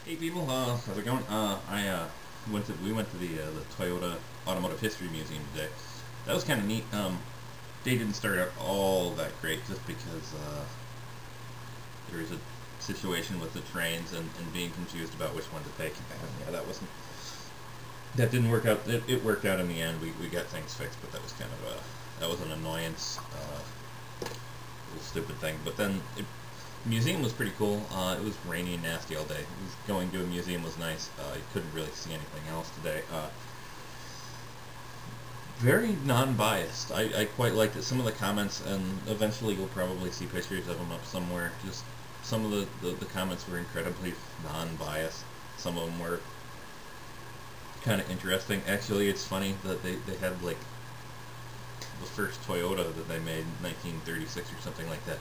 Hey people, how's it going? We went to the Toyota Automotive History Museum today. That was kind of neat. They didn't start out all that great just because there was a situation with the trains and being confused about which one to take. And yeah, that didn't work out. It worked out in the end. We got things fixed, but that was kind of that was an annoyance, little stupid thing. But then the museum was pretty cool. It was rainy and nasty all day. Going to a museum was nice. You couldn't really see anything else today. Very non-biased. I quite liked it. Some of the comments, and eventually you'll probably see pictures of them up somewhere. Just some of the comments were incredibly non-biased. Some of them were kind of interesting. Actually, it's funny that they had like the first Toyota that they made in 1936 or something like that.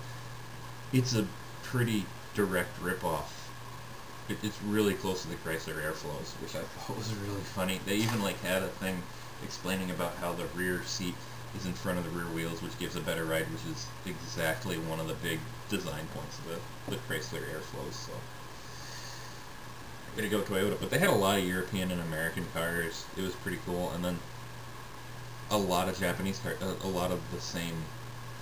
It's a pretty direct ripoff. It's really close to the Chrysler Airflows, which I thought was really funny. They even like had a thing explaining about how the rear seat is in front of the rear wheels, which gives a better ride, which is exactly one of the big design points of the Chrysler Airflows. So, way to go, Toyota. But they had a lot of European and American cars. It was pretty cool, and then a lot of Japanese cars, a lot of the same,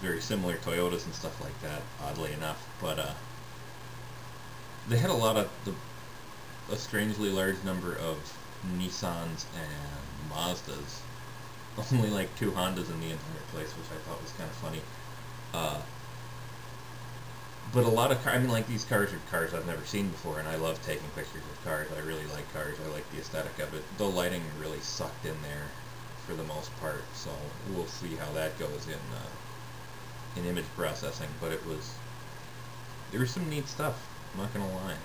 very similar Toyotas and stuff like that, oddly enough. But they had a strangely large number of Nissans and Mazdas. Only like two Hondas in the entire place, which I thought was kind of funny. But a lot of cars, I mean, like, these cars are cars I've never seen before, and I love taking pictures of cars. I really like cars. I like the aesthetic of it. The lighting really sucked in there for the most part, so we'll see how that goes in image processing. But there was some neat stuff. I'm not gonna lie.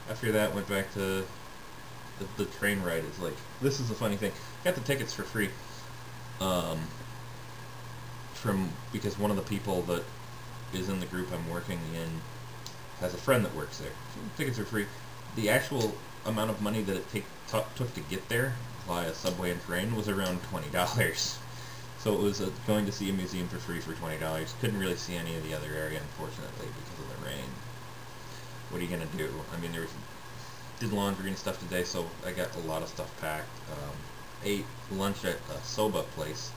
After that, went back to the train ride. Is like, this is the funny thing. Got the tickets for free. Because one of the people that is in the group I'm working in has a friend that works there. So the tickets are free. The actual amount of money that it took to get there via subway and train was around $20. So it was going to see a museum for free for $20. Couldn't really see any of the other area, unfortunately, because of the rain. What are you gonna do? I mean, did laundry and stuff today, so I got a lot of stuff packed. Ate lunch at a soba place,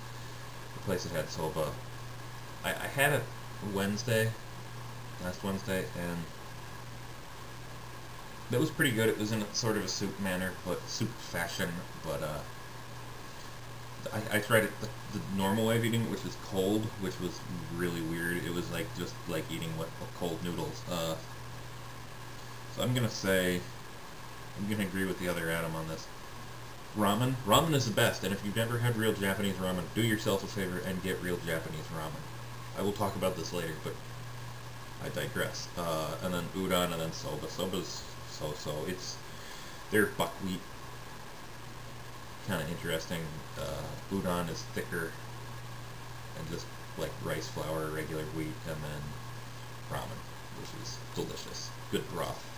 the place that had soba. I had it last Wednesday, and that was pretty good. It was in a sort of a soup manner, but soup fashion. But I tried it the normal way of eating it, which is cold, which was really weird. It was like just like eating cold noodles. So I'm gonna agree with the other Adam on this. Ramen is the best, and if you've never had real Japanese ramen, do yourself a favor and get real Japanese ramen. I will talk about this later, but I digress. And then udon, and then soba. Soba's so-so. They're buckwheat, kind of interesting. Udon is thicker and just like rice flour, regular wheat, and then ramen, which is delicious. Good broth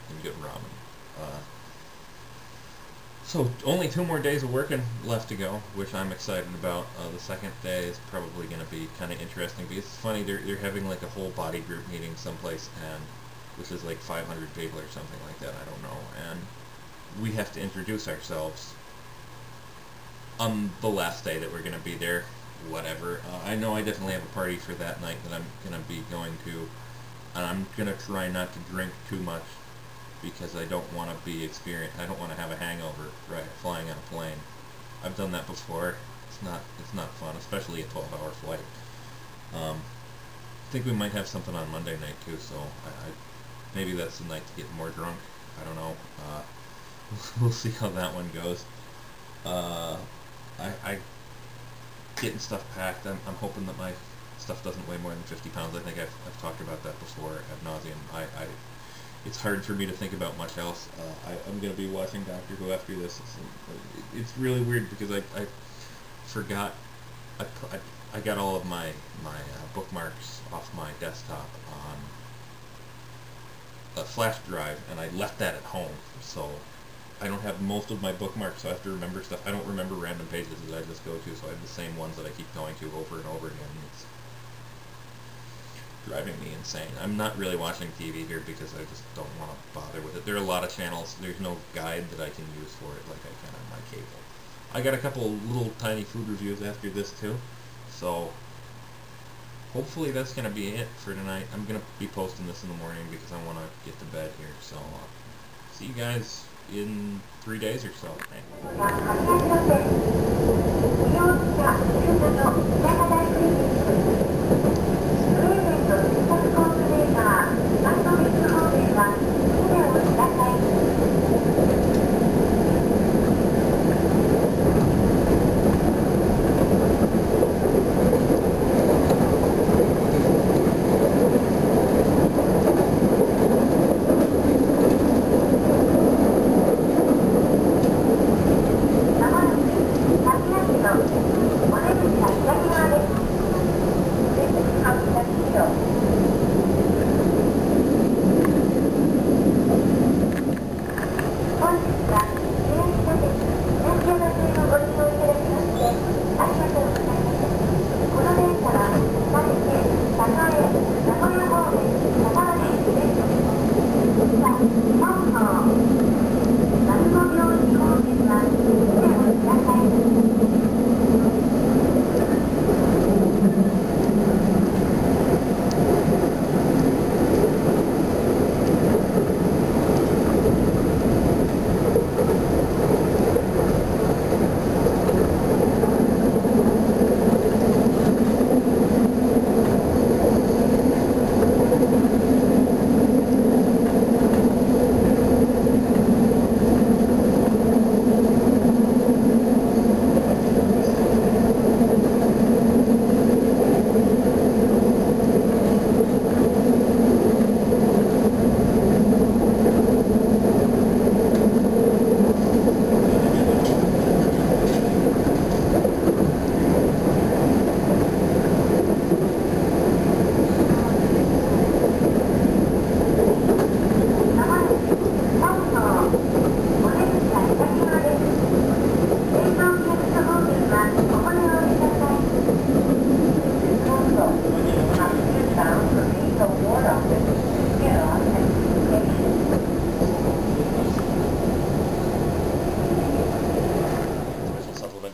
and good ramen. So only 2 more days of working left to go, which I'm excited about. The second day is probably going to be kind of interesting because it's funny, they're having like a whole body group meeting someplace, and which is like 500 people or something like that, I don't know, and we have to introduce ourselves on the last day that we're going to be there, whatever. I know I definitely have a party for that night that I'm going to be going to, and I'm going to try not to drink too much, because I don't want to I don't want to have a hangover flying on a plane. I've done that before. It's not fun, especially a 12-hour flight. I think we might have something on Monday night too, so maybe that's the night to get more drunk. I don't know. We'll see how that one goes. I getting stuff packed. I'm hoping that my stuff doesn't weigh more than 50 pounds. I think I've talked about that before ad nauseum. It's hard for me to think about much else. I'm going to be watching Doctor Who after this. It's really weird because I forgot. I got all of my bookmarks off my desktop on a flash drive, and I left that at home. So I don't have most of my bookmarks, so I have to remember stuff. I don't remember random pages that I just go to, so I have the same ones that I keep going to over and over again. driving me insane. I'm not really watching TV here because I just don't want to bother with it. There are a lot of channels. There's no guide that I can use for it like I can on my cable. I got a couple of little tiny food reviews after this too, so hopefully that's going to be it for tonight. I'm going to be posting this in the morning because I want to get to bed here, so see you guys in 3 days or so.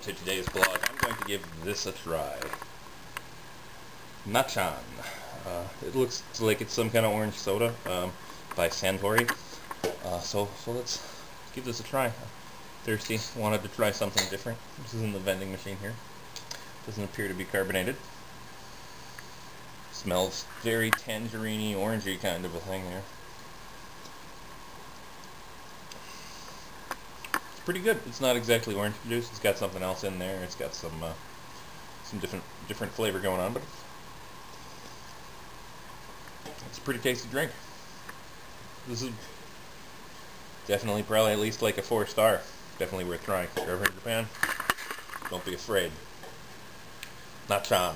To today's blog, I'm going to give this a try. Nachan. It looks like it's some kind of orange soda by Santori. So let's give this a try. Thirsty, wanted to try something different. This is in the vending machine here. Doesn't appear to be carbonated. Smells very tangerine-y, orangey kind of a thing here. Pretty good. It's not exactly orange juice. It's got something else in there. It's got some different flavor going on, but it's a pretty tasty drink. This is definitely probably at least like a 4-star. Definitely worth trying. If you're ever in Japan, don't be afraid. Nachan.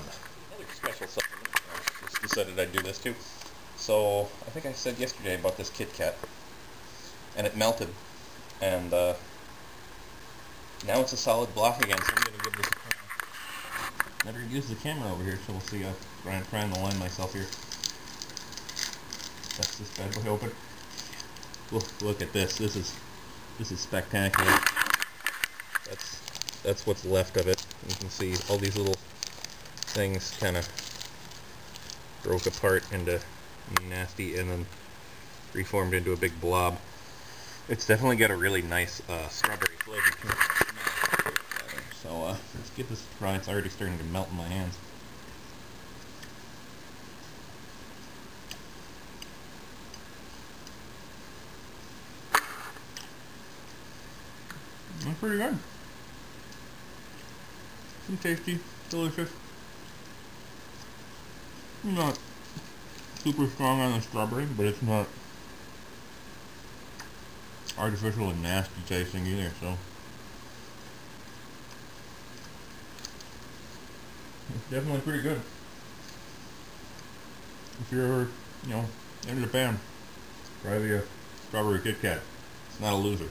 Another special supplement. I just decided I'd do this too. So I think I said yesterday about this Kit Kat, and it melted, and now it's a solid block again, so I'm going to give this a try. Never used the camera over here, so we'll see. I'm trying to line myself here. That's this bad boy open. Look at this. This is spectacular. That's what's left of it. You can see all these little things kind of broke apart into nasty and then reformed into a big blob. It's definitely got a really nice strawberry flavor to it. So let's get this try. It's already starting to melt in my hands. That's pretty good. Some tasty, delicious. Not super strong on the strawberry, but it's not artificial and nasty tasting either, so it's definitely pretty good. If you're ever, in Japan, try the strawberry Kit Kat. It's not a loser.